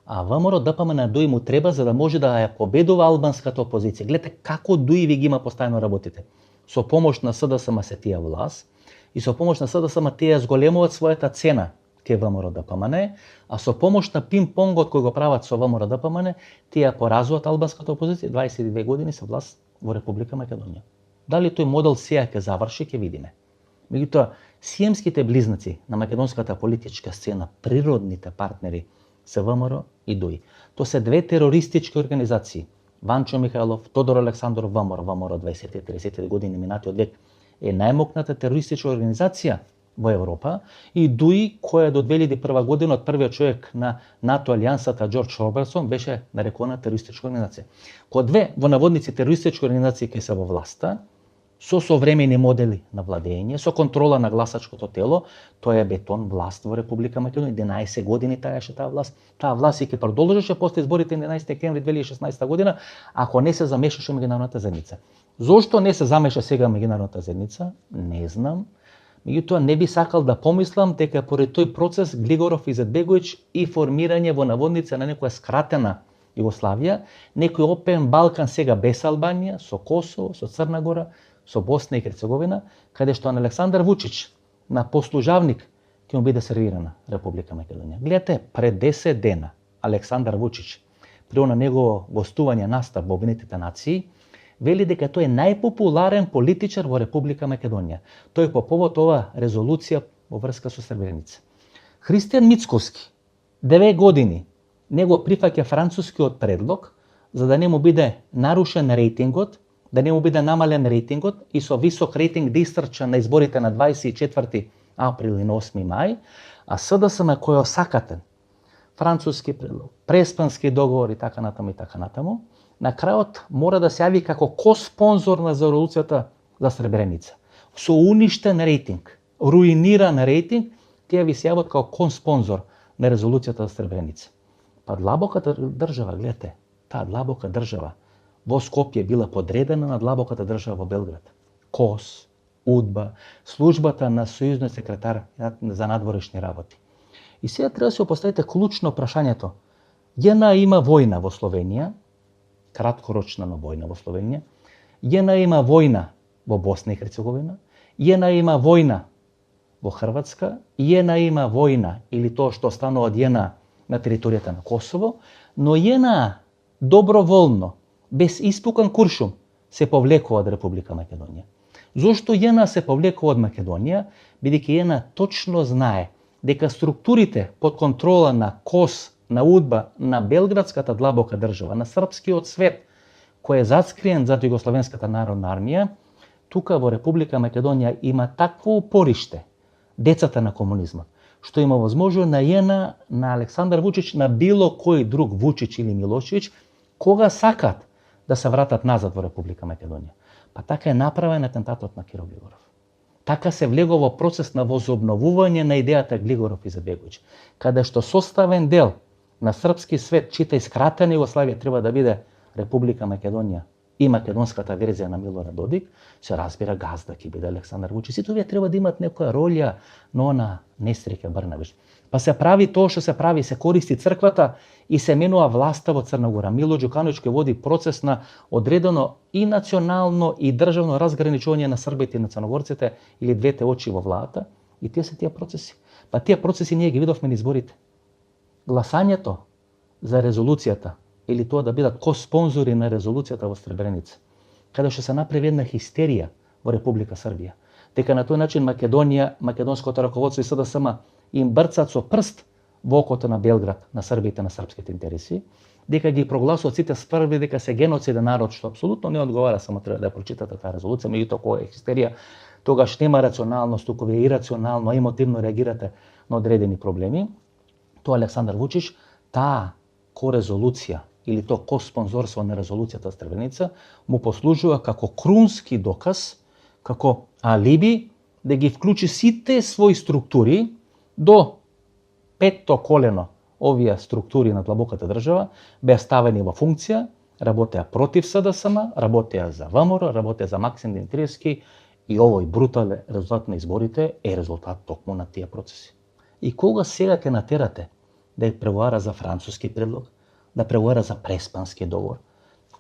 [SPEAKER 1] А ВМРО ДПМН ДУИ му треба за да може да ја победува албанската опозиција. Гледате како ДУИ ви ги има постојано работите. Со помош на СДСМ се тие власт и со помош на СДСМ тие зголемуваат својата цена ке ВМРО ДПМН, а со помош на пинг-понгот кој го прават со ВМРО ДПМН, тие поразуваат албанската опозиција. 22 години се власт во Република Македонија. Дали тој модел сега ќе заврши, ќе видиме. Меѓутоа, сиемските близнаци на македонската политичка сцена, природните партнери се ВМРО и ДУИ. Тоа се две терористички организации. Ванчо Михајлов, Тодор Александров, ВМРО 20-30 години минатиот век е најмокната терористичка организација во Европа и ДУИ, која до 2001 година од првиот човек на НАТО алијансата Џорџ Робертсон беше нарекувана терористичка организација. Кога две во наводници терористички организации кои се во власта, со современи модели на владење, со контрола на гласачкото тело, тоа е бетон власт во Република Македонија. 11 години траеше таа власт. Таа власт и ќе продолжеше после изборите на 11 декември 2016 година, ако не се замешаше меѓународната заедница. Зошто не се замеша сега меѓународната заедница? Не знам. Меѓутоа не би сакал да помислам дека поред тој процес Глигоров Изетбеговиќ и формирање во наводница на некоја скратена Југославија, некој опен Балкан сега без Албанија, со Косово, со Црна Гора, со Босна и Херцеговина, каде што на Александар Вучич, на послужавник, ќе му биде сервирана Република Македонија. Гледате, пред 10 дена Александар Вучич, при она негово гостување настап во Обединетите нации, вели дека тој е најпопуларен политичар во Република Македонија. Тој по повод ова резолуција во врска со Сребреница. Христијан Мицковски, 9 години, него прифаќа францускиот предлог за да не му биде нарушен рейтингот, да не му биде намален рейтингот и со висок рейтинг да истрча на изборите на 24 април и на 8 мај, а СДСМ кој е осакатен, француски предлог, преспански договор и така натаму, на крајот мора да се јави како коспонзор на резолуцијата за Сребреница. Со уништен рейтинг, руиниран рейтинг, тие ви се јават како коспонзор на резолуцијата за Сребреница. Па длабоката држава, гледате, таа длабока држава во Скопје била подредена на длабоката држава во Белград. КОС, УДБА, службата на сојузниот секретар за надворешни работи. И сега треба да се поставите клучно прашањето. ЈНА има војна во Словенија, краткорочна но војна во Словенија. ЈНА има војна во Босна и Херцеговина. ЈНА има војна во Хрватска. ЈНА има војна или тоа што останува од ЈНА на територијата на Косово, но ЈНА доброволно, без испукан куршум, се повлекува од Република Македонија. Зошто ЈНА се повлекува од Македонија? Бидејќи ЈНА точно знае дека структурите под контрола на КОС, на УДБА, на Белградската длабока држава, на српскиот свет, кој е заскриен зад Југословенската народна армија, тука во Република Македонија има такво упориште, децата на комунизмот, што има возможно на ЈНА, на Александар Вучич, на било кој друг Вучич или Милошевиќ, кога сакат да се вратат назад во Република Македонија. Па така е направен атентатот на Киро Глигоров. Така се влегува во процес на возобновување на идејата Глигоров Изетбеговиќ, каде што составен дел на српски свет, чита скратена Југославија треба да биде Република Македонија и македонската верзија на Милорад Додик, се разбира газда ќе биде Александар Вучич. Сите овие треба да имат некоја роља, но она Несреќа Брнабиш. Па се прави тоа што се прави, се користи црквата и се менува власта во Црна Гора. Мило Ѓукановиќ ќе води процес на одредено и национално и државно разграничување на србите и на црногорците или двете очи во владата, и тие се тие процеси. Па тие процеси ние ги видовме на изборите. Гласањето за резолуцијата или тоа да бидат ко-спонзори на резолуцијата во Сребреница, каде што се направи една хистерија во Република Србија, дека на тој начин Македонија, македонското раководство и СДСМ им брцат со прст во окото на Белград, на србите, на српските интереси, дека ги прогласуваат сите срби дека се геноциден народ, што апсолутно не одговара, само треба да ја прочитате таа резолуција, меѓутоа кога е хистерија, тогаш нема рационалност, туку вие ирационално, емотивно реагирате на одредени проблеми. Тоа Александар Вучич, таа ко-резолуција или тоа ко-спонзорство на резолуцијата Сребреница му послужува како крунски доказ, како алиби да ги вклучи сите своји структури до петто колено. Овие структури на длабоката држава беа ставени во функција, работеа против СДСМ, работеа за ВМРО, работеа за Максим Димитриевски, и овој брутален резултат на изборите е резултат токму на тие процеси. И кога сега ќе натерате да ја преговара за француски предлог, да преговара за преспански договор,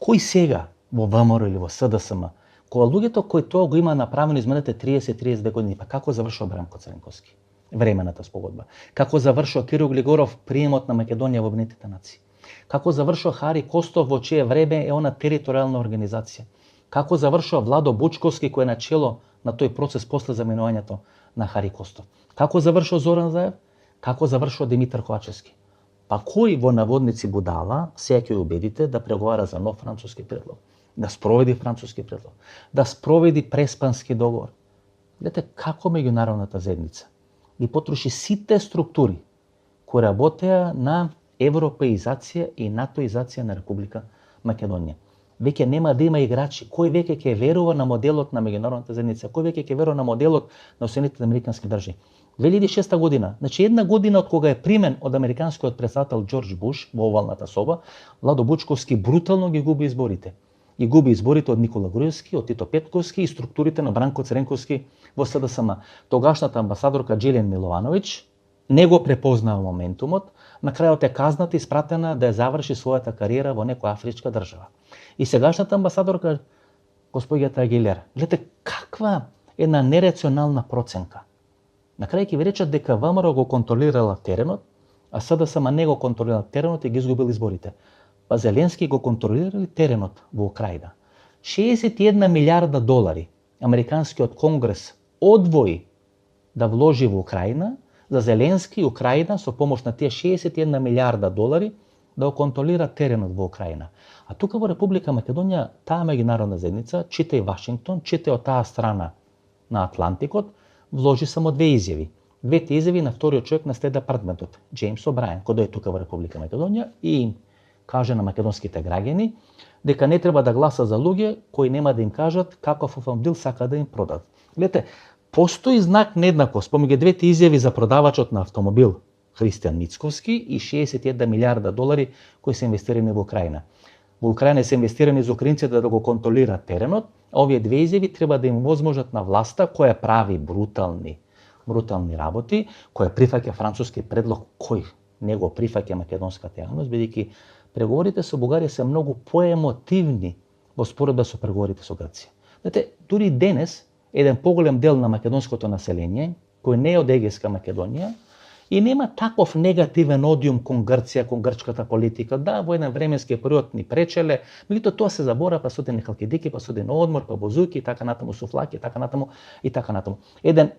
[SPEAKER 1] кој сега во ВМРО или во СДСМ, кога луѓето кои тоа го има направено изминатите 30-32 години, па како завршува Бранко Цренковски времената спогодба? Како завршува Киро Глигоров приемот на Македонија во Обединетите нации? Како завршува Хари Костов во чие време е она територијална организација? Како завршува Владо Бучковски кој е начело на тој процес после заменувањето на Хари Костов? Како завршува Зоран Заев? Како завршува Димитар Ковачевски? Па кој во наводници будала сега ќе убедите да преговара за нов француски предлог, да спроведи француски предлог, да спроведи преспански договор? Гледате како меѓународната заедница ги потроши сите структури кои работеа на европеизација и натоизација на Република Македонија. Веќе нема да има играчи. Кој веќе ќе верува на моделот на меѓународната заедница? Кој веќе ќе верува на моделот на Соединетите американски држави? 2006 година, значи една година од кога е примен од американскиот председател Џорџ Буш во овалната соба, Владо Бучковски брутално ги губи изборите. И губи изборите од Никола Груевски, од Тито Петковски и структурите на Бранко Цренковски во СДСМ. Тогашната амбасадорка Джилен Миловановиќ не го препознава моментумот, на крајот е казната и спратена да ја заврши својата кариера во некоја афричка држава. И сегашната амбасадорка господјата Агилера, гледате каква една нерационална проценка. На крај ќе ви речат дека ВМРО го контролирала теренот, а СДСМ не го контролирала теренот и ги изгубил изборите. Па Зеленски го контролирали теренот во Украина. 61 милиарда долари американскиот конгрес одвои да вложи во Украина, за Зеленски и Украина со помош на тие 61 милиарда долари да го контролира теренот во Украина. А тука во Република Македонија таа меѓународна заедница, чита и Вашингтон, чита и од таа страна на Атлантикот, вложи само две изјави. Двете изјави на вториот човек на Стейт Департментот, Џејмс О'Брајен, кој е тука во Република Македонија и каже на македонските граѓани дека не треба да гласа за луѓе кои нема да им кажат каков автомобил сака да им продадат. Гледате, постои знак нееднаквост помеѓу двете изјави за продавачот на автомобил Христијан Мицковски и 61 милиарда долари кои се инвестирани во Украина. Во Украина се инвестирани за украинците да го контролираат теренот, а овие две изјави треба да им возможат на власта која прави брутални работи, која прифаќа француски предлог кој не го прифаќа македонската јавност, бидејќи преговорите со Бугарија се многу поемотивни во споредба со преговорите со Грција. Знаете, дури денес еден поголем дел на македонското население, кој не е од Егејска Македонија, И нема таков негативен одиум кон Грција, кон грчката политика. Да, во еден временски период ни пречеле, меѓутоа тоа се забора, па судени халкидики, па судени одмор, па бозуки, така натаму суфлаки, така натаму и така натаму. Еден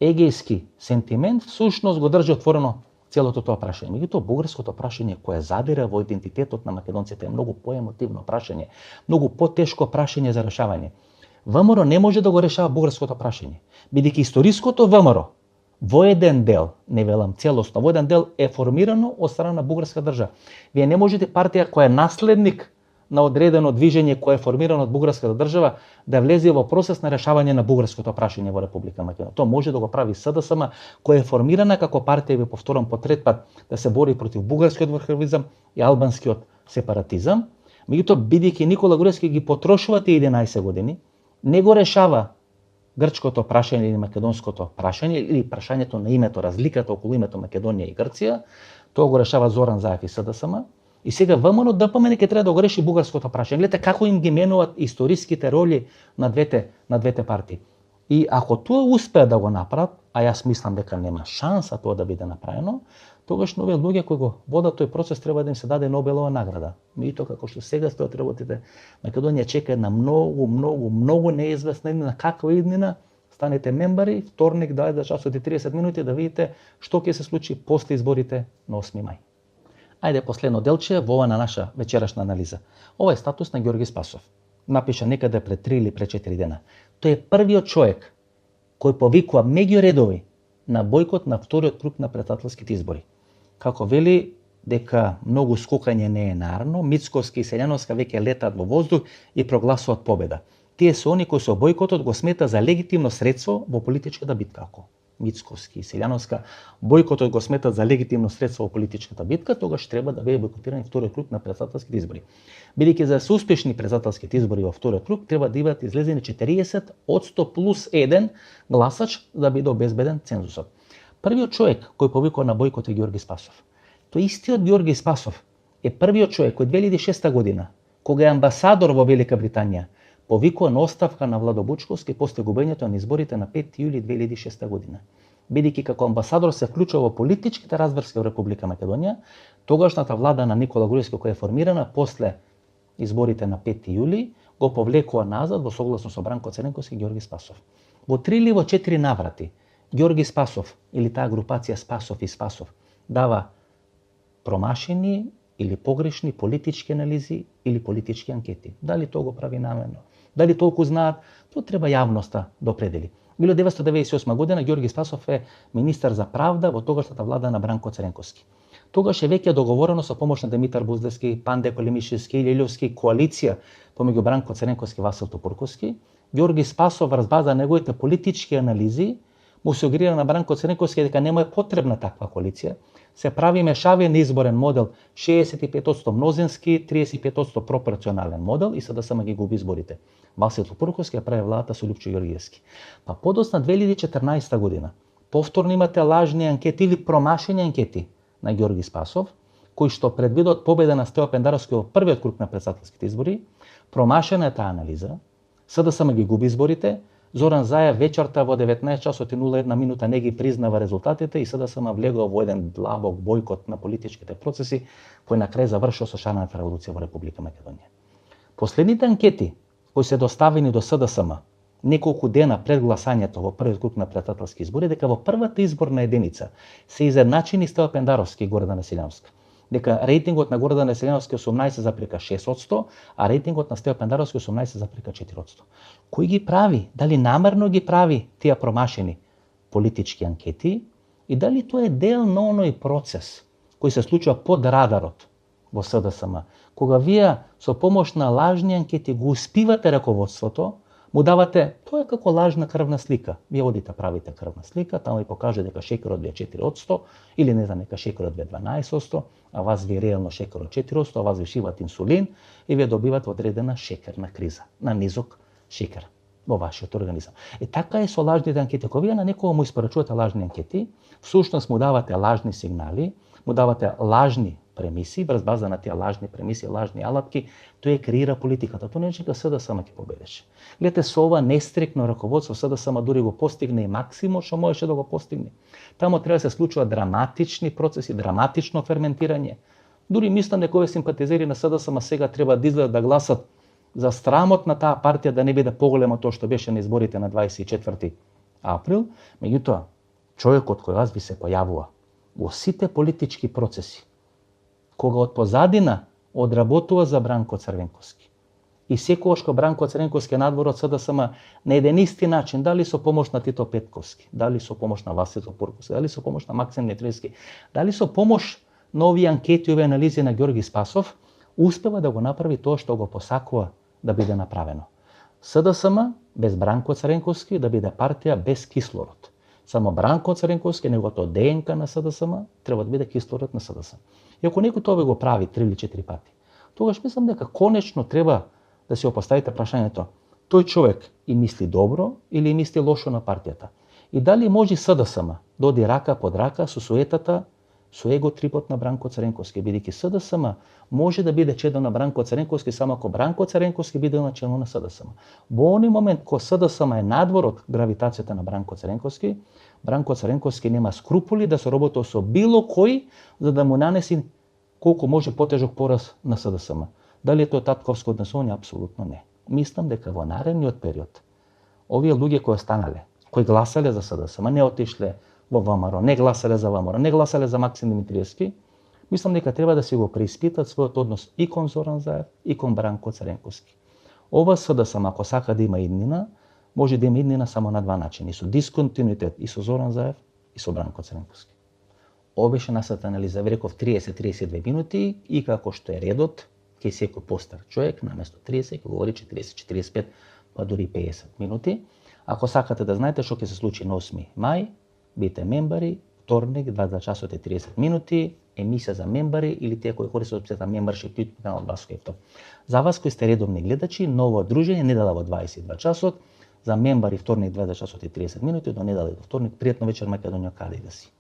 [SPEAKER 1] егејски сентимент всушност го држи отворено целото тоа прашање. Меѓутоа бугарското прашање кое задира во идентитетот на македонците е многу поемотивно прашање, многу потешко прашање за решавање. ВМРО не може да го решава бугарското прашање, бидејќи историското ВМРО во еден дел, не велам целосно, во еден дел е формирано од страна на бугарска држава. Вие не можете партија која е наследник на одредено движење кое е формирано од бугарската држава да влезе во процес на решавање на бугарското прашање во Република Македонија. Тоа може да го прави СДСМ, која е формирана како партија, ви повторам по трет пат, да се бори против бугарскиот врховизам и албанскиот сепаратизам. Меѓутоа, бидејќи Никола Груевски ги потрошува тие 11 години, не го решава грчкото прашање или македонското прашање или прашањето на името, разликата околу името Македонија и Грција, тоа го решава Зоран Заев и СДСМ. И сега ВМРО ДПМН ќе треба да го реши бугарското прашање. Гледате како им ги менуваат историските роли на двете партии. И ако тоа успеат да го направат, а јас мислам дека нема шанса тоа да биде направено, тогаш нови луѓе кои го водат тој процес треба да им се даде Нобелова награда. Меѓутоа како што сега стојат работите, Македонија чека една многу неизвестна иднина. Каква иднина? Станете мембари, вторник, 20 часот и 30 минути да видите што ќе се случи после изборите на 8 мај. Ајде последно делче во ова на наша вечерашна анализа. Ова е статус на Ѓорги Спасов. Напиша некаде пред 3 или пред 4 дена. Тој е првиот човек кој повикува меѓу редови на бојкот на вториот круг на претседателските избори. Како вели дека многу скокање не е нарано, Мицковски и Селјановска веќе летаат во воздух и прогласуваат победа. Тие се они кои со бојкотот го смета за легитимно средство во политичката битка. Ако Мицковски и Селјановска бојкотот го сметат за легитимно средство во политичката битка, тогаш треба да биде бојкотиран вториот круг на претседателските избори. Бидејќи за да се успешни претседателските избори во вториот круг, треба да бидат излезени 40% плюс 1 гласач да биде обезбеден цензусот. Првиот човек кој повикува на бојкот е Ѓорги Спасов. Тој истиот Ѓорги Спасов е првиот човек кој 2006 година, кога е амбасадор во Велика Британија, повикува на оставка на Владо Бучковски после губењето на изборите на 5 јули 2006 година. Бидејќи како амбасадор се вклучува во политичките разврски во Република Македонија, тогашната влада на Никола Груевски која е формирана после изборите на 5 јули, го повлекува назад во согласно со Бранко Црненковски Ѓорги Спасов. Во 3 или во 4 наврати Ѓорги Спасов или таа групација Спасов и Спасов дава промашени или погрешни политички анализи или политички анкети. Дали тоа го прави намерно? Дали толку знаат? Тоа треба јавноста да определи. 1998 година Ѓорги Спасов е министар за правда во тогашната влада на Бранко Црненковски. Тогаш е веќе договорено со помош на Димитар Буздевски, Панде Колимишевски и Лилјовски коалиција помеѓу Бранко Црненковски и Васил Топурковски. Ѓорги Спасов врз база неговите политички анализи му сугерира на Бранко Црненковски дека нема е потребна таква коалиција. Се прави мешавен изборен модел 65% мнозински, 35% пропорционален модел и СДСМ ги губи изборите. Васил Топурковски ја прави владата со Лјупчо Ѓоргиевски. Па подосна 2014 година повторно имате лажни анкети или промашени анкети на Ѓорги Спасов, кои што предвидат победа на Стео Пендаровски во првиот круг на претседателските избори. Промашена е таа анализа, СДСМ ги губи изборите, Зоран Заев вечерта во 19 часот и 01 минута не ги признава резултатите и СДСМ влегува во еден длабок бојкот на политичките процеси, кој на крај завршил со шарената револуција во Република Македонија. Последните анкети кои се доставени до СДСМ неколку дена пред гласањето во првиот круг на претседателски избори, дека во првата изборна единица се изедначени Стео Пендаровски и Гордана Селјановска. Дека рейтингот на Гордана Селјановски е 18,6%, а рейтингот на Стео Пендаровски 18,4%. Кој ги прави? Дали намерно ги прави тие промашени политички анкети и дали тоа е дел на оној процес кој се случува под радарот во СДСМ, кога вие со помош на лажни анкети го успивате раководството, му давате, тоа е како лажна крвна слика. Вие одите правите крвна слика, таму ви покаже дека шекерот ви е 4%, или не знам, дека шекерот ви е 12%, а вас ви е реално шекерот 4%, а вас ви шиват инсулин и вие добивате одредена шекерна криза, на низок шекер во вашиот организам. Така е со лажните анкети. Кога вие на некого му испорачувате лажни анкети, всушност му давате лажни сигнали, му давате лажни премиси, врз база на тие лажни премиси, лажни алатки, тој креира политиката. Тоа не дека СДСМ ќе победеше. Гледате, со ова нестрикно раководство СДСМ дури го постигне и максимум што можеше да го постигне. Тамо треба да се случуваат драматични процеси, драматично ферментирање. Дури мислам дека овие симпатизери на СДСМ сега треба да излезат да гласат за срамот на таа партија да не биде поголема тоа што беше на изборите на 24 април, меѓутоа човекот кој вас ви се појавува во сите политички процеси, кога од позадина одработува за Бранко Црвенковски. И секогаш кога Бранко Црвенковски е надвор од СДСМ на еден исти начин, дали со помош на Тито Петковски, дали со помош на Васило Пурковски, дали со помош на Максим Нетревски, дали со помош на овие анкети, овие анализи на Ѓорги Спасов, успева да го направи тоа што го посакува да биде направено. СДСМ без Бранко Црвенковски да биде партија без кислород. Само Бранко Црвенковски, неговото ДНК на СДСМ, треба да биде кислород на СДСМ. И ако некој тоа го прави 3 или 4 пати, тогаш мислам дека конечно треба да си опоставите прашањето: тој човек и мисли добро или мисли лошо на партијата? И дали може СДСМ да оди рака под рака со суетата, со его-трипот на Бранко Црвенковски, бидејќи СДСМ може да биде чедо на Бранко Црвенковски само ако Бранко Црвенковски биде начело на СДСМ. Во оној момент кога СДСМ е надвор од гравитацијата на Бранко Црвенковски, Бранко Црвенковски нема скрупули да се работи со било кој за да му нанеси колку може потежок пораз на СДСМ. Дали е тоа татковско однесување? Апсолутно не. Мислам дека во наредниот период овие луѓе кои останале, кои гласале за СДСМ, не отишле во ВМРО, не гласале за ВМРО, не гласале за Максим Димитриевски, мислам дека треба да си го преиспитат својот однос и кон Зоран Заев и кон Бранко Црвенковски. Ова СДСМ, ако сака да има иднина, може да има иднина само на два начини: со дисконтинуитет и со Зоран Заев и со Бранко Црвенковски. Ова беше нашата анализа, ви реков 30-32 минути и како што е редот, кај секој постар човек, наместо 30, ќе говори 40-45, па дури 50 минути. Ако сакате да знаете што ќе се случи на 8 мај, бидете мембари, вторник, 20 часот и 30 минути, емисија за мембари или тие кои користат опцијата membership YouTube канал Баско Ефтов. За вас кои сте редовни гледачи, ново дружење недела во 22 часот, за мембари вторник 20 часот и 30 минути, до недела и до вторник. Пријатно вечер Македонија, каде и да си.